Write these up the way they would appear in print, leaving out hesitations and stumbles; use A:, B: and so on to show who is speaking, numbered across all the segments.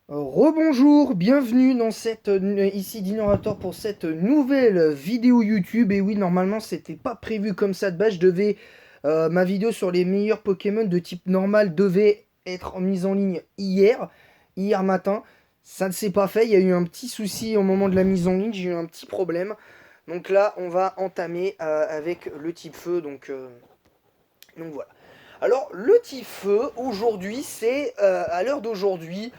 A: Rebonjour, bienvenue dans cette ici Dinorator pour cette nouvelle vidéo YouTube. Et oui, normalement c'était pas prévu comme ça de base. Ma vidéo sur les meilleurs Pokémon de type normal devait être mise en ligne hier matin. Ça ne s'est pas fait. Il y a eu un petit souci au moment de la mise en ligne. J'ai eu un petit problème. Donc là, on va entamer avec le type feu. Donc voilà. Alors le type feu aujourd'hui, c'est à l'heure d'aujourd'hui.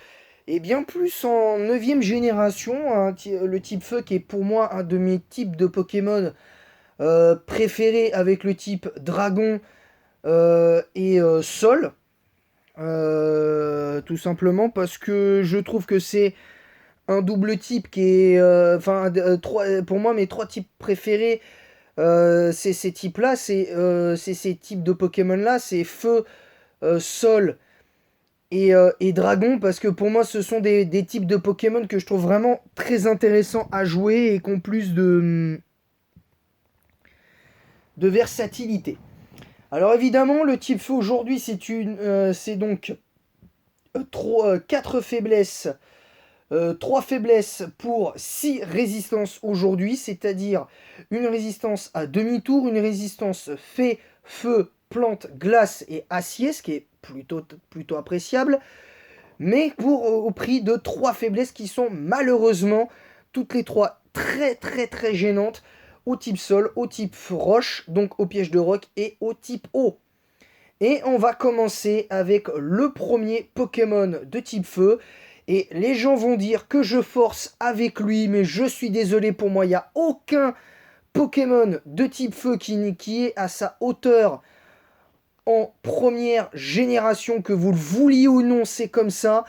A: Et bien plus en neuvième génération, le type feu qui est pour moi un de mes types de Pokémon préférés avec le type dragon et sol. Tout simplement parce que je trouve que c'est un double type qui est... pour moi mes trois types préférés, c'est ces types-là, c'est ces types de Pokémon-là, c'est feu, sol et dragon, parce que pour moi ce sont des types de Pokémon que je trouve vraiment très intéressants à jouer et qui ont plus de versatilité. Alors évidemment le type feu aujourd'hui c'est donc 4 faiblesses, 3 faiblesses pour 6 résistances aujourd'hui, c'est-à-dire une résistance à demi-tour, une résistance fait, feu, plante, glace et acier, ce qui est plutôt appréciable, mais au prix de 3 faiblesses qui sont malheureusement toutes les 3 très très très gênantes au type sol, au type roche, donc au piège de roc et au type eau. Et on va commencer avec le premier Pokémon de type feu. Et les gens vont dire que je force avec lui, mais je suis désolé, pour moi, il n'y a aucun Pokémon de type feu qui est à sa hauteur en première génération, que vous le vouliez ou non, c'est comme ça.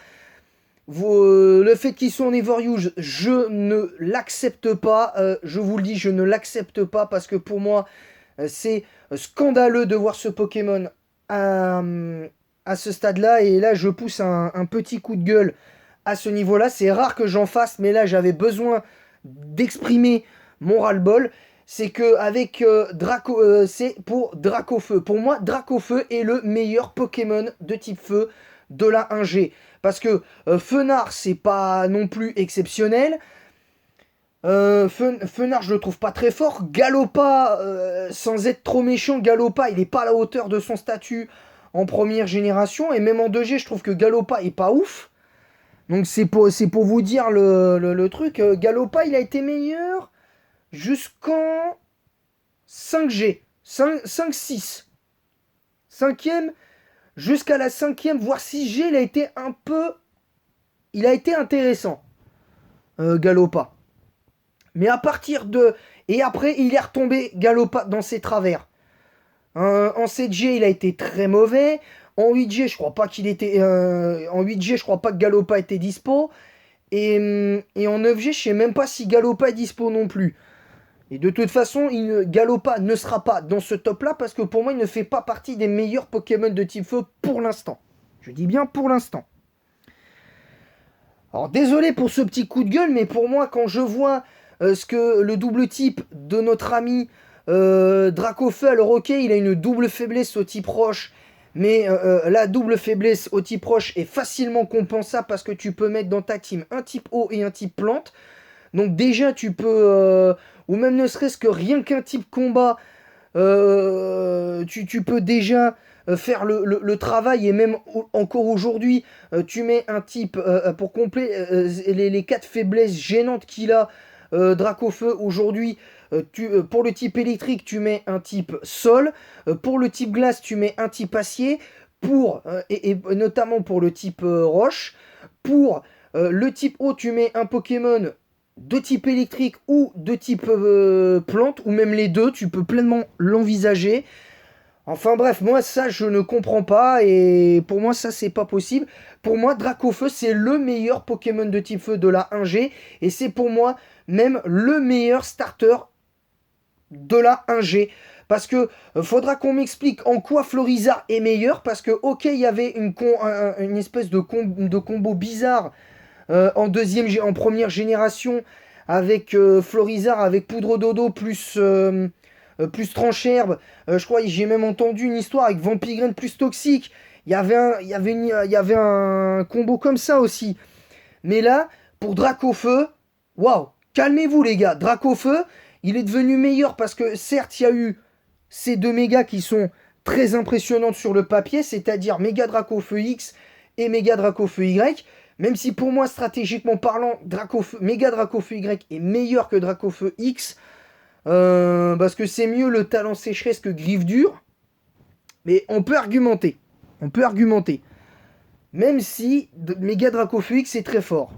A: Le fait qu'ils soient en Evolution, je ne l'accepte pas. Je vous le dis, je ne l'accepte pas parce que pour moi, c'est scandaleux de voir ce Pokémon à, à ce stade-là. Et là, je pousse un petit coup de gueule à ce niveau-là. C'est rare que j'en fasse, mais là, j'avais besoin d'exprimer mon ras-le-bol. C'est que avec c'est pour Dracofeu. Pour moi, Dracofeu est le meilleur Pokémon de type feu de la 1G. Parce que Fenard, c'est pas non plus exceptionnel. Fenard, je le trouve pas très fort. Galopa, sans être trop méchant, Galopa, il est pas à la hauteur de son statut en première génération. Et même en 2G, je trouve que Galopa est pas ouf. Donc c'est pour vous dire le truc. Galopa, il a été meilleur jusqu'en 5G. 5-6. Cinquième, jusqu'à la cinquième, voire 6G, il a été intéressant. Galopa. Mais à partir de... Et après, il est retombé Galopa dans ses travers. En 7G, il a été très mauvais. En 8G, je crois pas qu'il était... en 8G, je crois pas que Galopa était dispo. Et en 9G, je sais même pas si Galopa est dispo non plus. Et de toute façon, Galopa ne sera pas dans ce top-là parce que pour moi, il ne fait pas partie des meilleurs Pokémon de type feu pour l'instant. Je dis bien pour l'instant. Alors désolé pour ce petit coup de gueule, mais pour moi, quand je vois ce que le double type de notre ami Dracofeu, alors ok, il a une double faiblesse au type roche, mais la double faiblesse au type roche est facilement compensable parce que tu peux mettre dans ta team un type eau et un type plante. Donc déjà, tu peux, ou même ne serait-ce que rien qu'un type combat, tu peux déjà faire le travail. Et même encore aujourd'hui, tu mets un type pour compléter les 4 faiblesses gênantes qu'il a, Dracofeu aujourd'hui. Pour le type électrique, tu mets un type sol. Pour le type glace, tu mets un type acier. Et notamment pour le type roche. Pour le type eau, tu mets un Pokémon de type électrique ou de type plante, ou même les deux, tu peux pleinement l'envisager. Enfin bref, moi ça je ne comprends pas, et pour moi ça c'est pas possible. Pour moi, Dracofeu c'est le meilleur Pokémon de type feu de la 1G, et c'est pour moi même le meilleur starter de la 1G. Parce que faudra qu'on m'explique en quoi Florizard est meilleur, parce que ok, il y avait une espèce de combo bizarre en première génération avec Florizard, avec Poudre Dodo plus Trancherbe. Je crois j'ai même entendu une histoire avec Vampigraine plus Toxique. Il y avait un combo comme ça aussi. Mais là, pour Dracofeu, waouh, calmez-vous les gars. Dracofeu, il est devenu meilleur parce que certes, il y a eu ces deux mégas qui sont très impressionnantes sur le papier, c'est-à-dire Méga Dracofeu X et Méga Dracofeu Y. Même si pour moi, stratégiquement parlant, Méga Dracofeu Y est meilleur que Dracofeu X. Parce que c'est mieux le talent sécheresse que griffe dure. Mais on peut argumenter. On peut argumenter. Même si Méga Dracofeu X est très fort.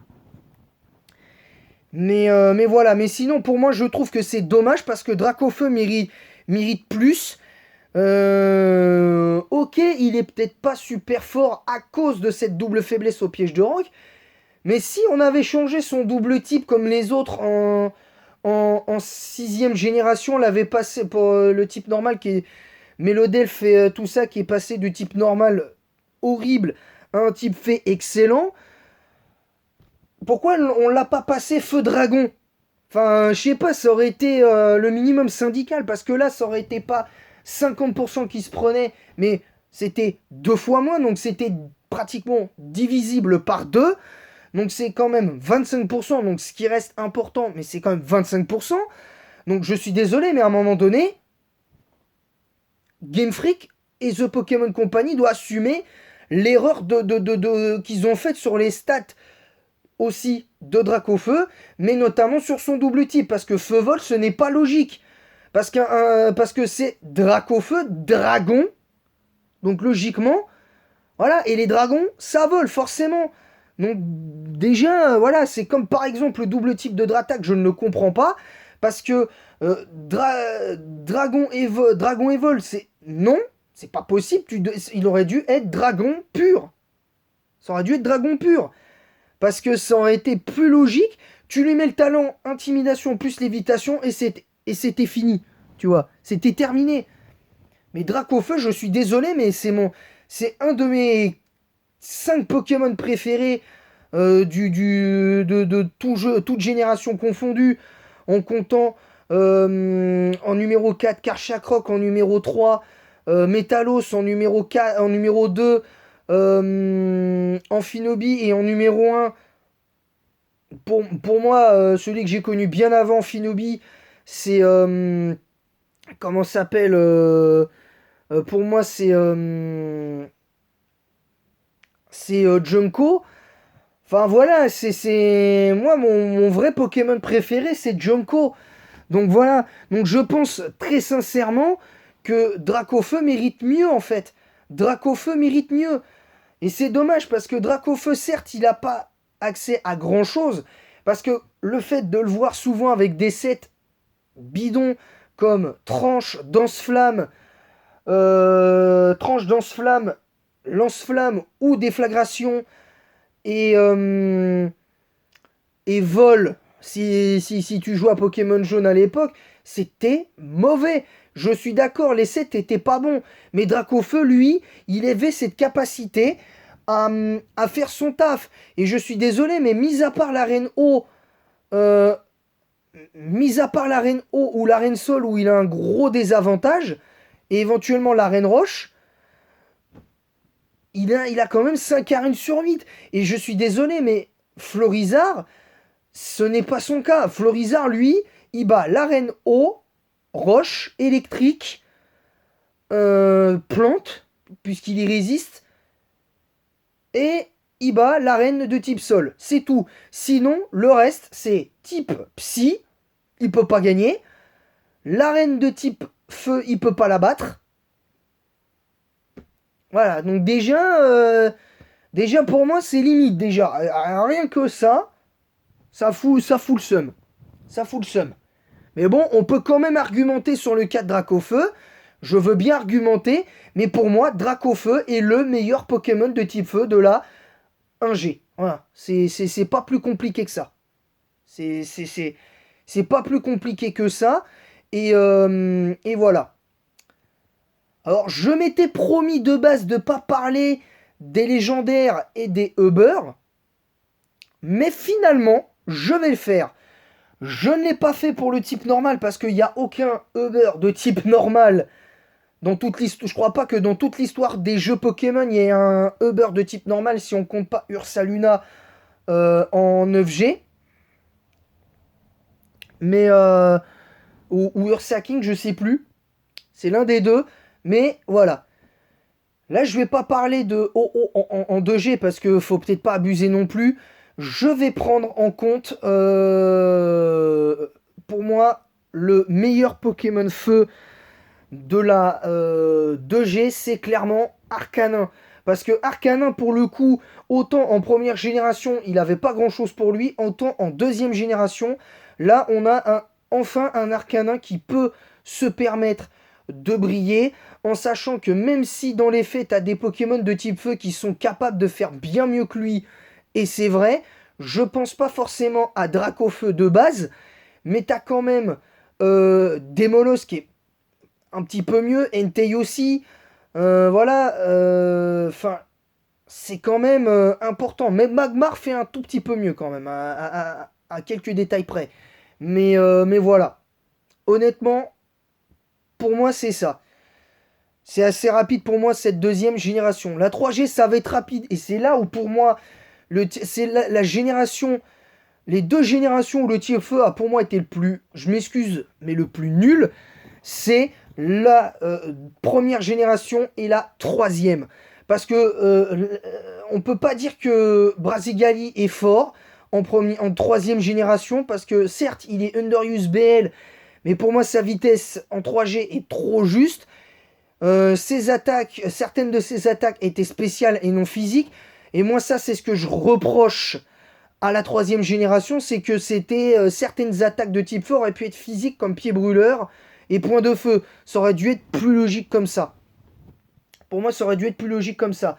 A: Mais voilà. Mais sinon, pour moi, je trouve que c'est dommage parce que Dracofeu mérite plus. Ok, il est peut-être pas super fort à cause de cette double faiblesse au piège de roc. Mais si on avait changé son double type comme les autres en 6ème génération, on l'avait passé pour le type normal qui est Mélodelph et tout ça, qui est passé du type normal horrible à un type fait excellent. Pourquoi on l'a pas passé feu dragon? Enfin, je sais pas, ça aurait été le minimum syndical, parce que là, ça aurait été pas 50% qui se prenait, mais c'était 2 fois moins, donc c'était pratiquement divisible par 2. Donc c'est quand même 25%, donc ce qui reste important, mais c'est quand même 25%. Donc je suis désolé, mais à un moment donné, Game Freak et The Pokémon Company doivent assumer l'erreur qu'ils ont faite sur les stats aussi de Dracofeu, mais notamment sur son double type, parce que Feu-Vol, ce n'est pas logique. Parce que c'est Dracofeu, dragon, donc logiquement, voilà, et les dragons, ça vole, forcément. Donc déjà, voilà, c'est comme par exemple le double type de Dratak, je ne le comprends pas, parce que Dragon Evol, c'est... Non, c'est pas possible, il aurait dû être Dragon pur. Ça aurait dû être Dragon pur. Parce que ça aurait été plus logique, tu lui mets le talent intimidation plus lévitation, et c'était fini, tu vois, c'était terminé. Mais Dracofeu, je suis désolé, mais c'est un de mes 5 Pokémon préférés de tout jeu, toute génération confondue, en comptant en numéro 4 Karchakrok, en numéro 3 Metalos, en numéro 4, en numéro 2 Amphinobi, et en numéro 1 pour moi celui que j'ai connu bien avant Amphinobi, c'est comment ça s'appelle pour moi c'est Junko. Enfin voilà, c'est moi mon vrai Pokémon préféré, c'est Junko. Donc voilà, donc je pense très sincèrement que Dracofeu mérite mieux en fait. Dracofeu mérite mieux. Et c'est dommage parce que Dracofeu, certes, il n'a pas accès à grand chose. Parce que le fait de le voir souvent avec des sets bidons comme Tranche, Danse-Flamme, Lance-Flamme ou Déflagration et Vol, si tu joues à Pokémon Jaune à l'époque, c'était mauvais. Je suis d'accord, les sets étaient pas bons. Mais Dracofeu, lui, il avait cette capacité à faire son taf. Et je suis désolé, mais mis à part l'arène eau, ou l'arène sol où il a un gros désavantage, et éventuellement l'arène roche, il a quand même 5 arènes sur 8. Et je suis désolé, mais Florizard, ce n'est pas son cas. Florizard, lui, il bat l'arène eau, roche, électrique, plante, puisqu'il y résiste, et il bat l'arène de type sol. C'est tout. Sinon, le reste, c'est type psy, il peut pas gagner. L'arène de type feu, il peut pas la battre. Voilà, donc déjà pour moi, c'est limite, déjà. Rien que ça fout le seum. Ça fout le seum. Mais bon, on peut quand même argumenter sur le cas de Dracofeu. Je veux bien argumenter, mais pour moi, Dracofeu est le meilleur Pokémon de type feu de la 1G. Voilà, c'est pas plus compliqué que ça. C'est pas plus compliqué que ça. Et voilà. Alors, je m'étais promis de base de pas parler des légendaires et des Uber, mais finalement, je vais le faire. Je ne l'ai pas fait pour le type normal parce qu'il n'y a aucun Uber de type normal dans toute l'histoire. Je crois pas que dans toute l'histoire des jeux Pokémon, il y ait un Uber de type normal si on compte pas Ursaluna en 9G. Mais ou Ursaking, je sais plus. C'est l'un des deux. Mais voilà. Là, je vais pas parler de OO en 2G parce que faut peut-être pas abuser non plus. Je vais prendre en compte, pour moi, le meilleur Pokémon Feu de la 2G, c'est clairement Arcanin. Parce que Arcanin, pour le coup, autant en première génération, il n'avait pas grand-chose pour lui, autant en deuxième génération, là, on a enfin un Arcanin qui peut se permettre de briller, en sachant que même si dans les faits, tu as des Pokémon de type feu qui sont capables de faire bien mieux que lui, et c'est vrai, je pense pas forcément à Dracofeu de base, mais tu as quand même Démolos qui est un petit peu mieux, Entei aussi, voilà, enfin, c'est quand même important. Même Magmar fait un tout petit peu mieux quand même, à quelques détails près. Mais voilà, honnêtement, pour moi, c'est ça. C'est assez rapide pour moi, cette deuxième génération. La 3G, ça va être rapide. Et c'est là où, pour moi, c'est la génération, les deux générations où le tir feu a pour moi été le plus, je m'excuse, mais le plus nul. C'est la première génération et la troisième. Parce que on peut pas dire que Brasigali est fort en troisième génération, parce que certes, il est underuse BL, mais pour moi, sa vitesse en 3G est trop juste. Ses attaques, certaines de ses attaques étaient spéciales et non physiques. Et moi, ça, c'est ce que je reproche à la troisième génération, c'est que c'était certaines attaques de type feu auraient pu être physiques comme pied brûleur et point de feu. Ça aurait dû être plus logique comme ça. Pour moi, ça aurait dû être plus logique comme ça.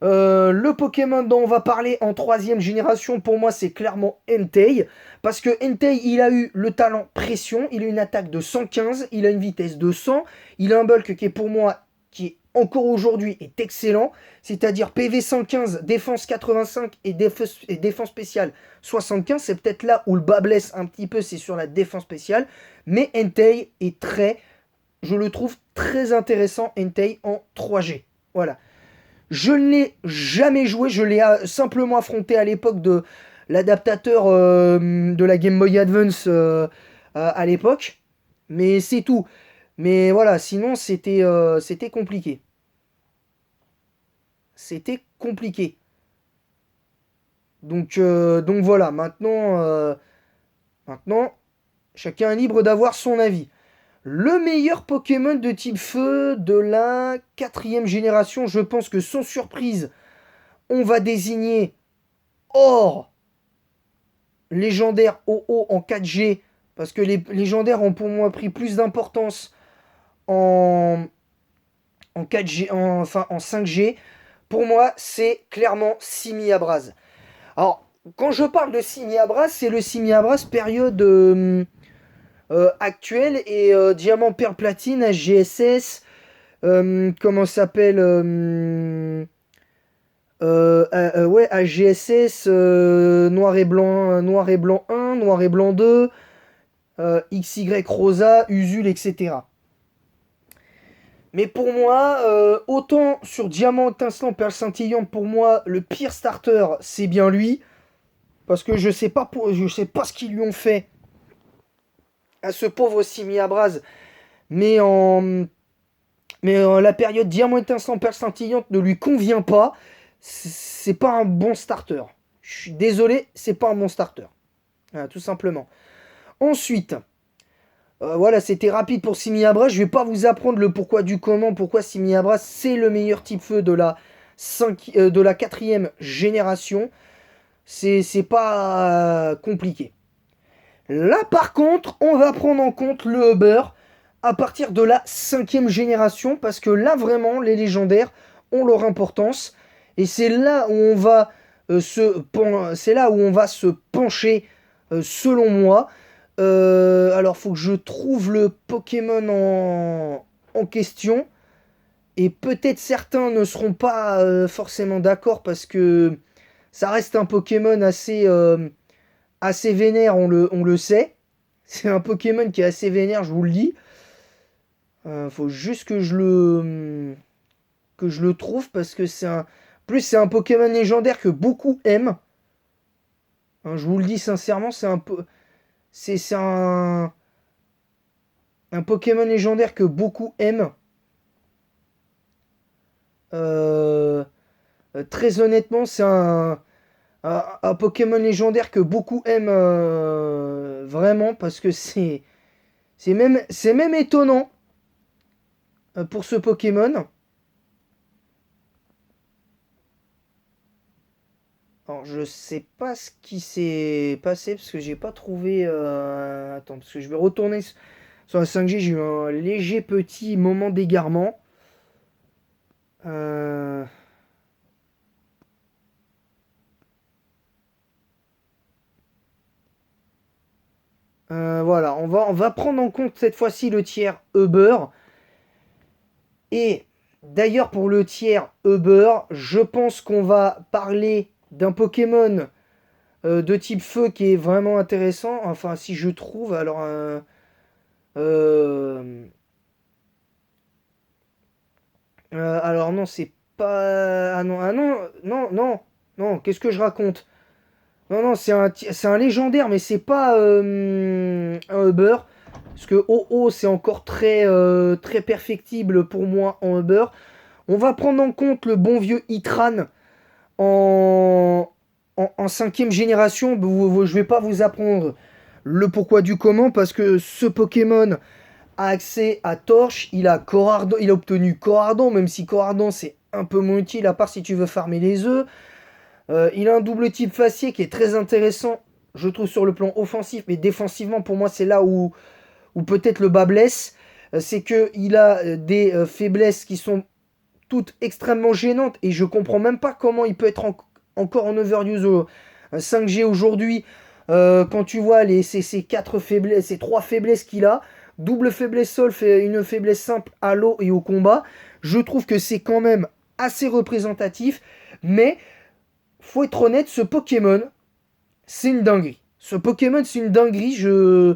A: Le Pokémon dont on va parler en troisième génération, pour moi, c'est clairement Entei. Parce que Entei, il a eu le talent pression, il a une attaque de 115, il a une vitesse de 100, il a un bulk qui est pour moi, qui est encore aujourd'hui, est excellent. C'est-à-dire PV 115, défense 85 et défense spéciale 75. C'est peut-être là où le bas blesse un petit peu, c'est sur la défense spéciale. Mais Entei est je le trouve très intéressant, Entei en 3G. Voilà. Je ne l'ai jamais joué, je l'ai simplement affronté à l'époque de l'adaptateur de la Game Boy Advance à l'époque. Mais c'est tout. Mais voilà, sinon c'était compliqué. C'était compliqué. Donc voilà, maintenant, chacun est libre d'avoir son avis. Le meilleur Pokémon de type feu de la quatrième génération, je pense que sans surprise, on va désigner Or légendaire OO en 4G, parce que les légendaires ont pour moi pris plus d'importance en, en 4G, enfin en 5G. Pour moi, c'est clairement Simiabras. Alors, quand je parle de Simiabras, c'est le Simiabras période actuelle et Diamant, Perle, Platine, HGSS, comment ça s'appelle ouais, HGSS, Noir et Blanc 1, Noir et Blanc 2, XY Rosa, Usul, etc. Mais pour moi, autant sur Diamant Étincelant, Perle Scintillante, pour moi, le pire starter, c'est bien lui. Parce que je sais pas ce qu'ils lui ont fait à ce pauvre Simiabras. Mais la période Diamant Étincelant, Perle Scintillante ne lui convient pas. C'est pas un bon starter. Je suis désolé, c'est pas un bon starter. Voilà, tout simplement. Ensuite, voilà, c'était rapide pour Simiabras. Je vais pas vous apprendre le pourquoi du comment, pourquoi Simiabras c'est le meilleur type feu de de la quatrième génération. C'est pas compliqué. Là, par contre, on va prendre en compte le Uber à partir de la cinquième génération, parce que là, vraiment, les légendaires ont leur importance. Et c'est là où on va c'est là où on va se pencher, selon moi. Alors, faut que je trouve le Pokémon en question. Et peut-être certains ne seront pas forcément d'accord parce que ça reste un Pokémon assez vénère, on le sait. C'est un Pokémon qui est assez vénère, je vous le dis. Faut juste que je le trouve parce que c'est un Pokémon légendaire que beaucoup aiment. Hein, je vous le dis sincèrement, c'est un peu... C'est un Pokémon légendaire que beaucoup aiment. Euh, Très honnêtement, c'est un Pokémon légendaire que beaucoup aiment vraiment parce que c'est même étonnant pour ce Pokémon. Alors, je sais pas ce qui s'est passé parce que j'ai pas trouvé. Attends, parce que je vais retourner sur la 5G. J'ai eu un léger petit moment d'égarement. Euh, voilà, on va prendre en compte cette fois-ci le tiers Uber. Et d'ailleurs, pour le tiers Uber, je pense qu'on va parler d'un Pokémon de type feu qui est vraiment intéressant. Enfin, si je trouve, alors. Euh, alors non, c'est pas. Ah non, non, non, non, qu'est-ce que je raconte? Non, non, c'est un légendaire, mais c'est pas un Uber. Parce que OO, c'est encore très perfectible pour moi en Uber. On va prendre en compte le bon vieux Itran en, en cinquième génération. Je vais pas vous apprendre le pourquoi du comment, parce que ce Pokémon a accès à Torche, il a obtenu Corardon, même si Corardon c'est un peu moins utile, à part si tu veux farmer les œufs. Il a un double type faciès qui est très intéressant, je trouve, sur le plan offensif, mais défensivement, pour moi, c'est là où peut-être le bas blesse. C'est qu'il a des faiblesses qui sont toutes extrêmement gênantes, et je comprends même pas comment il peut être encore en overuse 5G aujourd'hui, quand tu vois ces quatre faiblesses, ces trois faiblesses qu'il a. Double faiblesse sol, une faiblesse simple à l'eau et au combat. Je trouve que c'est quand même assez représentatif, mais faut être honnête, ce Pokémon, c'est une dinguerie. Ce Pokémon, c'est une dinguerie, je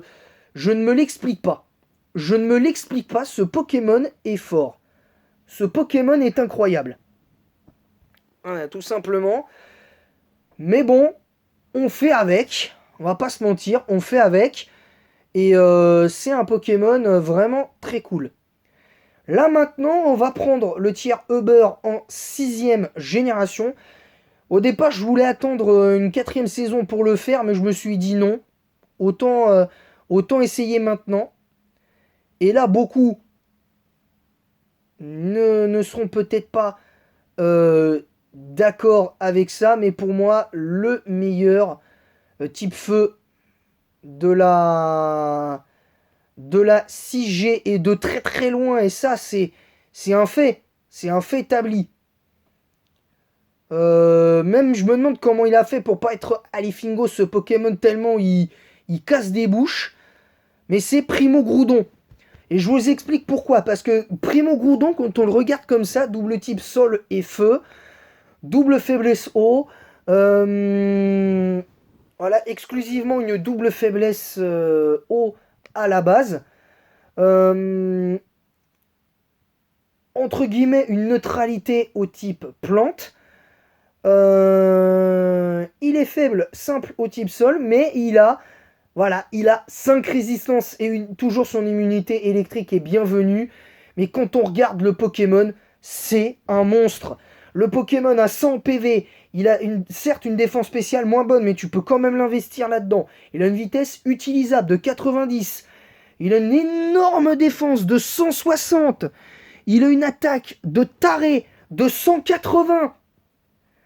A: ne me l'explique pas. Je ne me l'explique pas, ce Pokémon est fort. Ce Pokémon est incroyable. Voilà, tout simplement. Mais bon, on fait avec. On va pas se mentir, on fait avec. Et c'est un Pokémon vraiment très cool. Là maintenant, on va prendre le tiers Uber en sixième génération. Au départ, je voulais attendre une quatrième saison pour le faire, mais je me suis dit non. Autant essayer maintenant. Et là, beaucoup ne seront peut-être pas d'accord avec ça, mais pour moi, le meilleur type feu de la 6G et de très très loin, et ça, c'est un fait. C'est un fait établi. Même je me demande comment il a fait pour pas être Alifingo, ce Pokémon, tellement il casse des bouches. Mais c'est Primo Groudon. Et je vous explique pourquoi. Parce que Primo Groudon, quand on le regarde comme ça, double type sol et feu, double faiblesse eau, voilà, exclusivement une double faiblesse eau à la base. Euh, Entre guillemets, une neutralité au type plante. Il est faible, simple au type sol, mais il a 5 résistances et toujours son immunité électrique est bienvenue. Mais quand on regarde le Pokémon, c'est un monstre. Le Pokémon a 100 PV, il a certes une défense spéciale moins bonne, mais tu peux quand même l'investir là-dedans. Il a une vitesse utilisable de 90. Il a une énorme défense de 160. Il a une attaque de taré de 180.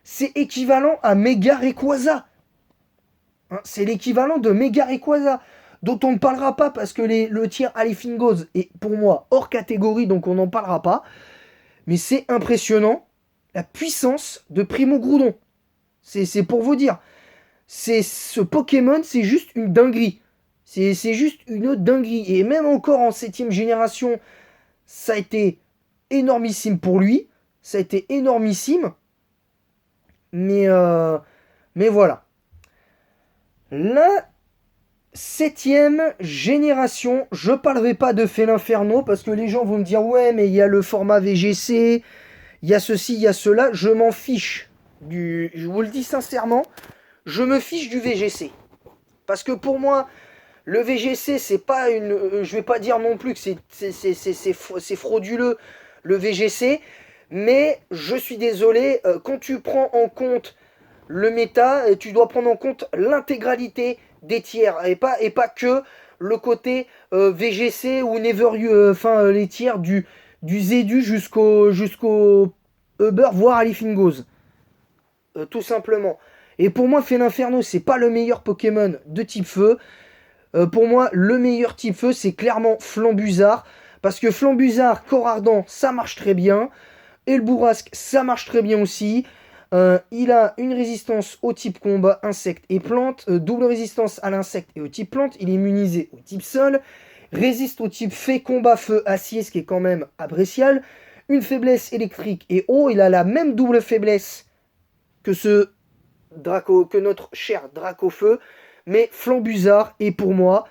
A: C'est équivalent à Mega Rayquaza. Hein, c'est l'équivalent de Mega Rayquaza, dont on ne parlera pas parce que le tiers Alifingos est pour moi hors catégorie, donc on n'en parlera pas. Mais c'est impressionnant, la puissance de Primo Groudon. C'est pour vous dire. Ce Pokémon, c'est juste une dinguerie. C'est juste une dinguerie. Et même encore en 7ème génération, ça a été énormissime pour lui. Ça a été énormissime. Mais, euh, mais voilà. La 7ème génération, je parlerai pas de Félinferno parce que les gens vont me dire ouais mais il y a le format VGC, il y a ceci, il y a cela, je m'en fiche. Je vous le dis sincèrement, je me fiche du VGC. Parce que pour moi, le VGC, c'est pas une... je vais pas dire non plus que c'est frauduleux, le VGC, mais je suis désolé, quand tu prends en compte le méta, tu dois prendre en compte l'intégralité des tiers, et pas que le côté VGC ou Never les tiers du Zedu jusqu'au Uber, voire à Goes. Tout simplement. Et pour moi, Félinferno, c'est pas le meilleur Pokémon de type feu. Pour moi, le meilleur type feu, c'est clairement Flambuzard. Parce que Flambuzard, corps ardent, ça marche très bien. Et le Bourrasque, ça marche très bien aussi. Il a une résistance au type combat, insecte et plante. Double résistance à l'insecte et au type plante. Il est immunisé au type sol. Résiste au type fée, combat, feu, acier, ce qui est quand même appréciable. Une faiblesse électrique et eau. Il a la même double faiblesse que notre cher Dracofeu. Mais Flambuzard est pour moi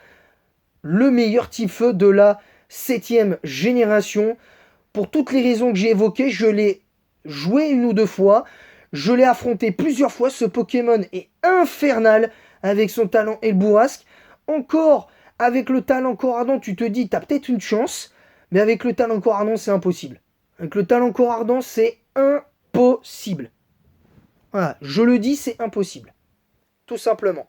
A: le meilleur type feu de la 7ème génération. Pour toutes les raisons que j'ai évoquées, je l'ai joué une ou deux fois. Je l'ai affronté plusieurs fois. Ce Pokémon est infernal avec son talent et le bourrasque. Encore, avec le talent corps ardent, tu te dis, t'as peut-être une chance. Mais avec le talent corps ardent, c'est impossible. Avec le talent corps ardent, c'est impossible. Voilà, je le dis, c'est impossible. Tout simplement.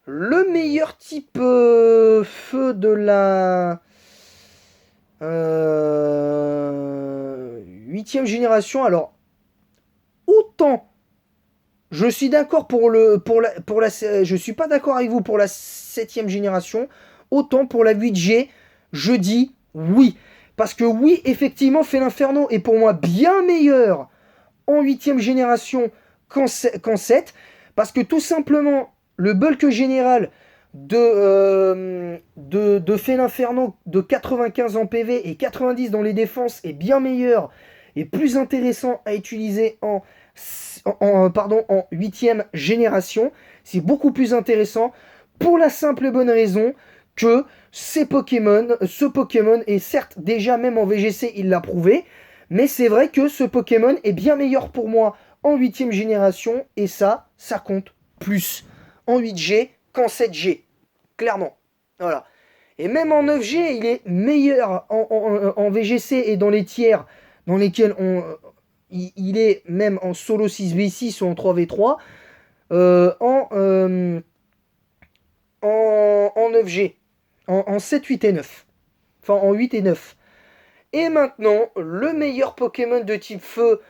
A: Le meilleur type feu de la 8ème génération. Alors, autant je suis d'accord je suis pas d'accord avec vous pour la 7ème génération, autant pour la 8G, je dis oui. Parce que oui, effectivement, Félinferno est pour moi bien meilleur en 8ème génération qu'en 7. Parce que tout simplement, le bulk général de Félinferno de 95 en PV et 90 dans les défenses est bien meilleur et plus intéressant à utiliser en 8ème génération. C'est beaucoup plus intéressant pour la simple et bonne raison que ce Pokémon est certes déjà même en VGC, il l'a prouvé, mais c'est vrai que ce Pokémon est bien meilleur pour moi en 8ème génération et ça compte plus en 8G qu'en 7G. Clairement. Voilà. Et même en 9G, il est meilleur en VGC et dans les tiers dans lesquels il est même en solo 6v6 ou en 3v3 en 9G. En 7, 8 et 9. Enfin, en 8 et 9. Et maintenant, le meilleur Pokémon de type feu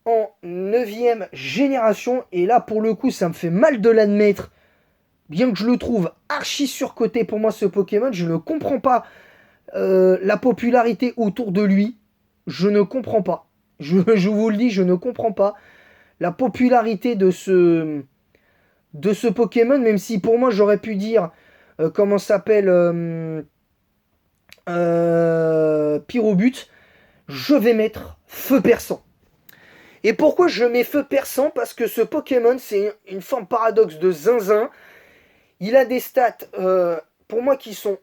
A: en 9ème génération. Et là, pour le coup, ça me fait mal de l'admettre. Bien que je le trouve archi surcoté pour moi, ce Pokémon, je ne comprends pas la popularité autour de lui. Je ne comprends pas. Je vous le dis, je ne comprends pas la popularité de ce Pokémon, même si pour moi, j'aurais pu dire, comment s'appelle, Pyrobut, je vais mettre Feu Perçant. Et pourquoi je mets Feu Perçant? Parce que ce Pokémon, c'est une forme paradoxe de zinzin. Il a des stats, pour moi, qui sont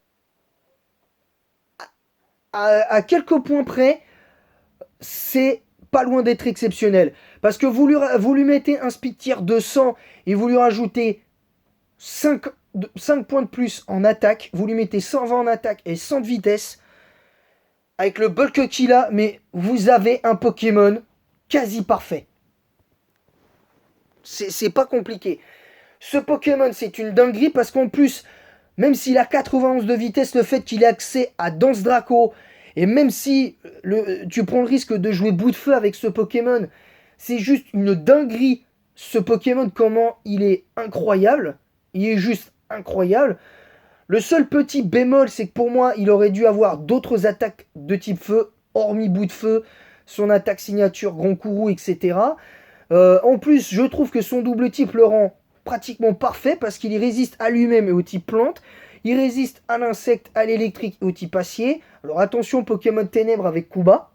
A: à quelques points près, c'est pas loin d'être exceptionnel. Parce que vous lui mettez un speed tier de 100 et vous lui rajoutez 5 points de plus en attaque. Vous lui mettez 120 en attaque et 100 de vitesse. Avec le bulk qu'il a, mais vous avez un Pokémon quasi parfait. C'est pas compliqué. Ce Pokémon, c'est une dinguerie parce qu'en plus, même s'il a 91 de vitesse, le fait qu'il ait accès à Danse Draco, et même si tu prends le risque de jouer bout de feu avec ce Pokémon, c'est juste une dinguerie. Ce Pokémon, comment il est incroyable. Il est juste incroyable. Le seul petit bémol, c'est que pour moi, il aurait dû avoir d'autres attaques de type feu, hormis bout de feu, son attaque signature, grand courroux, etc. En plus, je trouve que son double type le rend pratiquement parfait parce qu'il résiste à lui-même et au type plante. Il résiste à l'insecte, à l'électrique et au type acier. Alors attention, Pokémon ténèbres avec Kuba.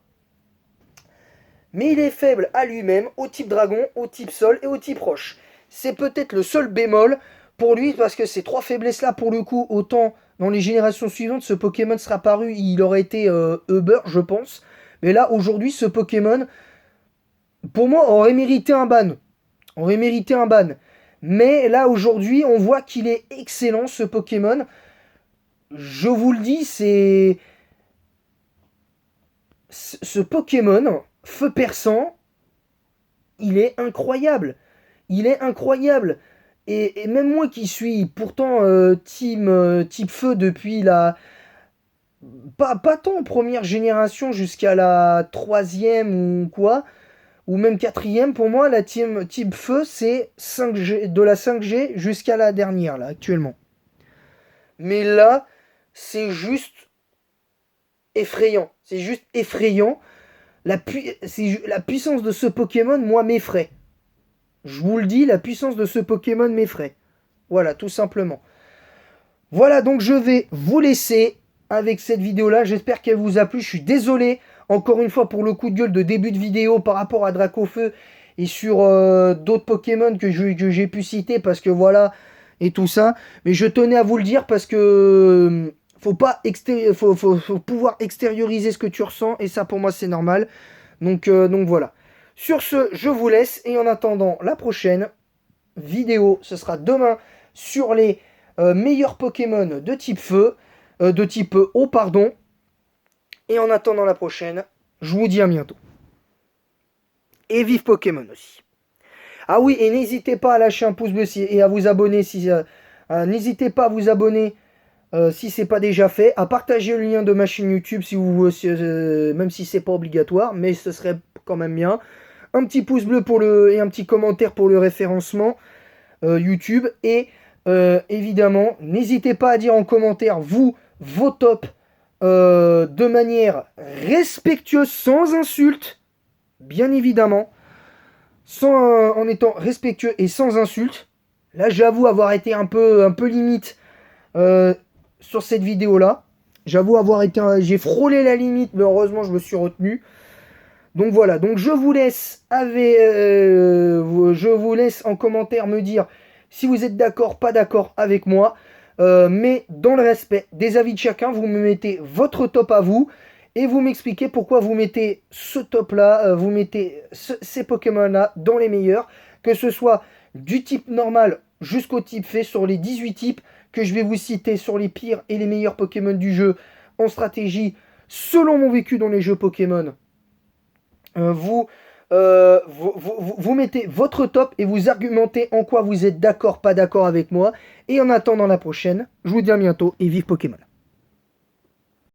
A: Mais il est faible à lui-même, au type dragon, au type sol et au type roche. C'est peut-être le seul bémol pour lui parce que ces trois faiblesses-là, pour le coup, autant dans les générations suivantes, ce Pokémon sera paru, il aurait été Uber, je pense. Mais là, aujourd'hui, ce Pokémon, pour moi, aurait mérité un ban. Mais là, aujourd'hui, on voit qu'il est excellent, ce Pokémon. Je vous le dis, c'est... Ce Pokémon, Feu Perçant, il est incroyable. Il est incroyable. Et même moi qui suis pourtant type feu depuis la... Pas tant première génération jusqu'à la troisième ou quoi, ou même quatrième, pour moi, la type feu, c'est 5G, de la 5G jusqu'à la dernière, là, actuellement. Mais là, c'est juste effrayant. C'est juste effrayant. La puissance de ce Pokémon, moi, m'effraie. Je vous le dis, la puissance de ce Pokémon m'effraie. Voilà, tout simplement. Voilà, donc je vais vous laisser avec cette vidéo-là. J'espère qu'elle vous a plu. Je suis désolé, encore une fois, pour le coup de gueule de début de vidéo par rapport à Dracofeu et sur d'autres Pokémon que j'ai pu citer, parce que voilà, et tout ça. Mais je tenais à vous le dire parce que faut pouvoir extérioriser ce que tu ressens, et ça, pour moi, c'est normal. Donc voilà. Sur ce, je vous laisse, et en attendant la prochaine vidéo, ce sera demain sur les meilleurs Pokémon de type feu, de type eau, pardon. Et en attendant la prochaine, je vous dis à bientôt. Et vive Pokémon aussi. Ah oui, et n'hésitez pas à lâcher un pouce bleu et à vous abonner si n'hésitez pas à vous abonner si c'est pas déjà fait, à partager le lien de ma chaîne YouTube si vous même si c'est pas obligatoire, mais ce serait quand même bien. Un petit pouce bleu et un petit commentaire pour le référencement YouTube, et évidemment, n'hésitez pas à dire en commentaire vos tops de manière respectueuse, sans insulte, bien évidemment, en étant respectueux et sans insulte. Là, j'avoue avoir été un peu limite sur cette vidéo-là. J'avoue avoir été... J'ai frôlé la limite, mais heureusement, je me suis retenu. Donc voilà, donc je vous laisse en commentaire me dire si vous êtes d'accord, pas d'accord avec moi. Mais dans le respect des avis de chacun, vous me mettez votre top à vous. Et vous m'expliquez pourquoi vous mettez ce top-là, vous mettez ces Pokémon-là dans les meilleurs. Que ce soit du type normal jusqu'au type fait, sur les 18 types que je vais vous citer, sur les pires et les meilleurs Pokémon du jeu en stratégie, selon mon vécu dans les jeux Pokémon. Vous mettez votre top et vous argumentez en quoi vous êtes d'accord, pas d'accord avec moi. Et en attendant la prochaine, je vous dis à bientôt et vive Pokémon.